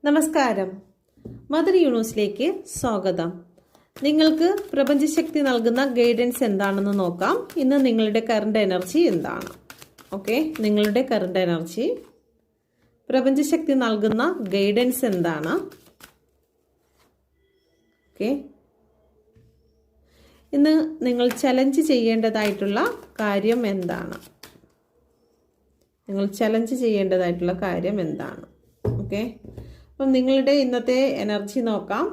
നമസ്കാരം. മദർ യൂണിവേഴ്സിലേക്ക് സ്വാഗതം. നിങ്ങൾക്ക് പ്രപഞ്ചശക്തി നൽകുന്ന ഗൈഡൻസ് എന്താണെന്ന് നോക്കാം. ഇന്ന് നിങ്ങളുടെ കറണ്ട് എനർജി എന്താണ്? ഓക്കെ, നിങ്ങളുടെ കറണ്ട് എനർജി, പ്രപഞ്ചശക്തി നൽകുന്ന ഗൈഡൻസ് എന്താണ്? ഓക്കെ, ഇന്ന് നിങ്ങൾ ചലഞ്ച് ചെയ്യേണ്ടതായിട്ടുള്ള കാര്യം എന്താണ്? ഓക്കെ, അപ്പം നിങ്ങളുടെ ഇന്നത്തെ എനർജി നോക്കാം.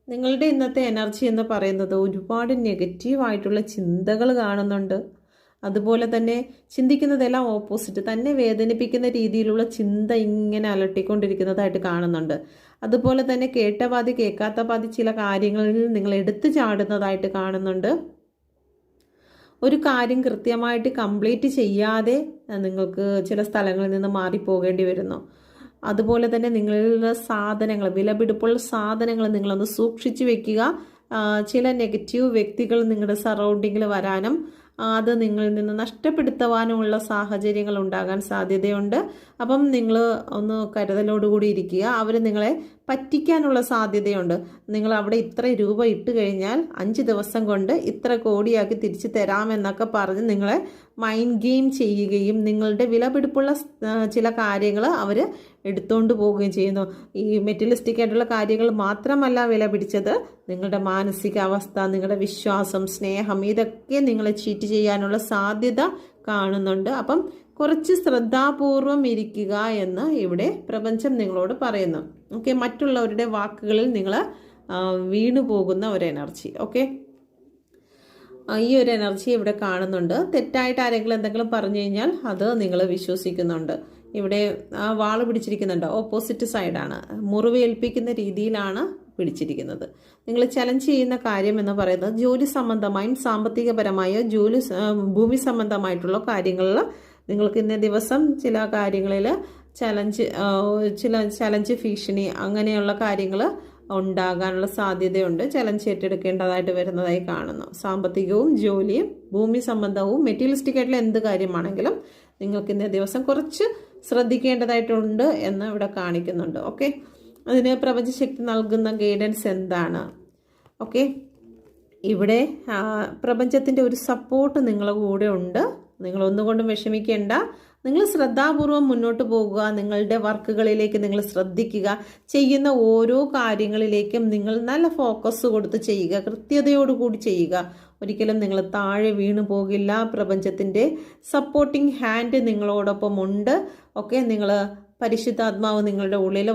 നിങ്ങളുടെ ഇന്നത്തെ എനർജി എന്ന് പറയുന്നത് ഒരുപാട് നെഗറ്റീവായിട്ടുള്ള ചിന്തകൾ കാണുന്നുണ്ട്. അതുപോലെ തന്നെ ചിന്തിക്കുന്നതെല്ലാം ഓപ്പോസിറ്റ്, തന്നെ വേദനിപ്പിക്കുന്ന രീതിയിലുള്ള ചിന്ത ഇങ്ങനെ അലട്ടിക്കൊണ്ടിരിക്കുന്നതായിട്ട് കാണുന്നുണ്ട്. അതുപോലെ തന്നെ കേട്ട പാതി കേൾക്കാത്ത പാതി ചില കാര്യങ്ങളിൽ നിങ്ങൾ എടുത്തു ചാടുന്നതായിട്ട് കാണുന്നുണ്ട്. ഒരു കാര്യം കൃത്യമായിട്ട് കംപ്ലീറ്റ് ചെയ്യാതെ നിങ്ങൾക്ക് ചില സ്ഥലങ്ങളിൽ നിന്ന് മാറിപ്പോകേണ്ടി വരുന്നു. അതുപോലെ തന്നെ നിങ്ങളുടെ സാധനങ്ങൾ, വിലപിടിപ്പുള്ള സാധനങ്ങൾ നിങ്ങളൊന്ന് സൂക്ഷിച്ചു വെക്കുക. ചില നെഗറ്റീവ് വ്യക്തികൾ നിങ്ങളുടെ സറൗണ്ടിങ്ങിൽ വരാനും അത് നിങ്ങളിൽ നിന്ന് നഷ്ടപ്പെടുത്തുവാനുമുള്ള സാഹചര്യങ്ങൾ ഉണ്ടാകാൻ സാധ്യതയുണ്ട്. അപ്പം നിങ്ങൾ ഒന്ന് കരുതലോടുകൂടി ഇരിക്കുക. അവർ നിങ്ങളെ പറ്റിക്കാനുള്ള സാധ്യതയുണ്ട്. നിങ്ങൾ അവിടെ ഇത്ര രൂപ ഇട്ട് കഴിഞ്ഞാൽ 5 ദിവസം കൊണ്ട് ഇത്ര കോടിയാക്കി തിരിച്ചു തരാമെന്നൊക്കെ പറഞ്ഞ് നിങ്ങളെ മൈൻഡ് ഗെയിം ചെയ്യുകയും നിങ്ങളുടെ വിലപിടിപ്പുള്ള ചില കാര്യങ്ങൾ അവർ എടുത്തുകൊണ്ട് പോവുകയും ചെയ്യുന്നു. ഈ മെറ്റീരിയലിസ്റ്റിക് ആയിട്ടുള്ള കാര്യങ്ങൾ മാത്രമല്ല വില പിടിച്ചത്, നിങ്ങളുടെ മാനസികാവസ്ഥ, നിങ്ങളുടെ വിശ്വാസം, സ്നേഹം, ഇതൊക്കെ നിങ്ങളെ ചീറ്റ് ചെയ്യാനുള്ള സാധ്യത കാണുന്നുണ്ട്. അപ്പം കുറച്ച് ശ്രദ്ധാപൂർവം ഇരിക്കുക എന്ന് ഇവിടെ പ്രപഞ്ചം നിങ്ങളോട് പറയുന്നു. ഓക്കെ, മറ്റുള്ളവരുടെ വാക്കുകളിൽ നിങ്ങൾ വീണു പോകുന്ന ഒരു എനർജി. ഓക്കെ, ഈ ഒരു എനർജി ഇവിടെ കാണുന്നുണ്ട്. തെറ്റായിട്ട് ആരെങ്കിലും എന്തെങ്കിലും പറഞ്ഞു കഴിഞ്ഞാൽ അത് നിങ്ങൾ വിശ്വസിക്കുന്നുണ്ട്. ഇവിടെ ആ വാള് പിടിച്ചിരിക്കുന്നുണ്ട്, ഓപ്പോസിറ്റ് സൈഡാണ്, മുറിവേൽപ്പിക്കുന്ന രീതിയിലാണ് പിടിച്ചിരിക്കുന്നത്. നിങ്ങൾ ചലഞ്ച് ചെയ്യുന്ന കാര്യം എന്ന് പറയുന്നത് ജോലി സംബന്ധമായും സാമ്പത്തികപരമായോ ഭൂമി സംബന്ധമായിട്ടുള്ള കാര്യങ്ങളിൽ നിങ്ങൾക്ക് ഇന്ന ദിവസം ചില കാര്യങ്ങളിൽ ചലഞ്ച് ഭീഷണി അങ്ങനെയുള്ള കാര്യങ്ങൾ ഉണ്ടാകാനുള്ള സാധ്യതയുണ്ട്. ചലഞ്ച് ഏറ്റെടുക്കേണ്ടതായിട്ട് വരുന്നതായി കാണുന്നു. സാമ്പത്തികവും ജോലിയും ഭൂമി സംബന്ധവും മെറ്റീരിയലിസ്റ്റിക് ആയിട്ടുള്ള എന്ത് കാര്യമാണെങ്കിലും നിങ്ങൾക്ക് ഇന്ന ദിവസം കുറച്ച് ശ്രദ്ധിക്കേണ്ടതായിട്ടുണ്ട് എന്ന് ഇവിടെ കാണിക്കുന്നുണ്ട്. ഓക്കെ, അതിന് പ്രപഞ്ചശക്തി നൽകുന്ന ഗൈഡൻസ് എന്താണ്? ഓക്കെ, ഇവിടെ പ്രപഞ്ചത്തിൻ്റെ ഒരു സപ്പോർട്ട് നിങ്ങളുടെ കൂടെ ഉണ്ട്. നിങ്ങൾ ഒന്നുകൊണ്ടും വിഷമിക്കേണ്ട. നിങ്ങൾ ശ്രദ്ധാപൂർവം മുന്നോട്ട് പോകുക. നിങ്ങളുടെ വർക്കുകളിലേക്ക് നിങ്ങൾ ശ്രദ്ധിക്കുക. ചെയ്യുന്ന ഓരോ കാര്യങ്ങളിലേക്കും നിങ്ങൾ നല്ല ഫോക്കസ് കൊടുത്ത് ചെയ്യുക, കൃത്യതയോടുകൂടി ചെയ്യുക. ഒരിക്കലും നിങ്ങൾ താഴെ വീണു പോകില്ല. പ്രപഞ്ചത്തിൻ്റെ സപ്പോർട്ടിംഗ് ഹാൻഡ് നിങ്ങളോടൊപ്പം ഉണ്ട്. ഓക്കെ, നിങ്ങൾ പരിശുദ്ധാത്മാവ് നിങ്ങളുടെ ഉള്ളിൽ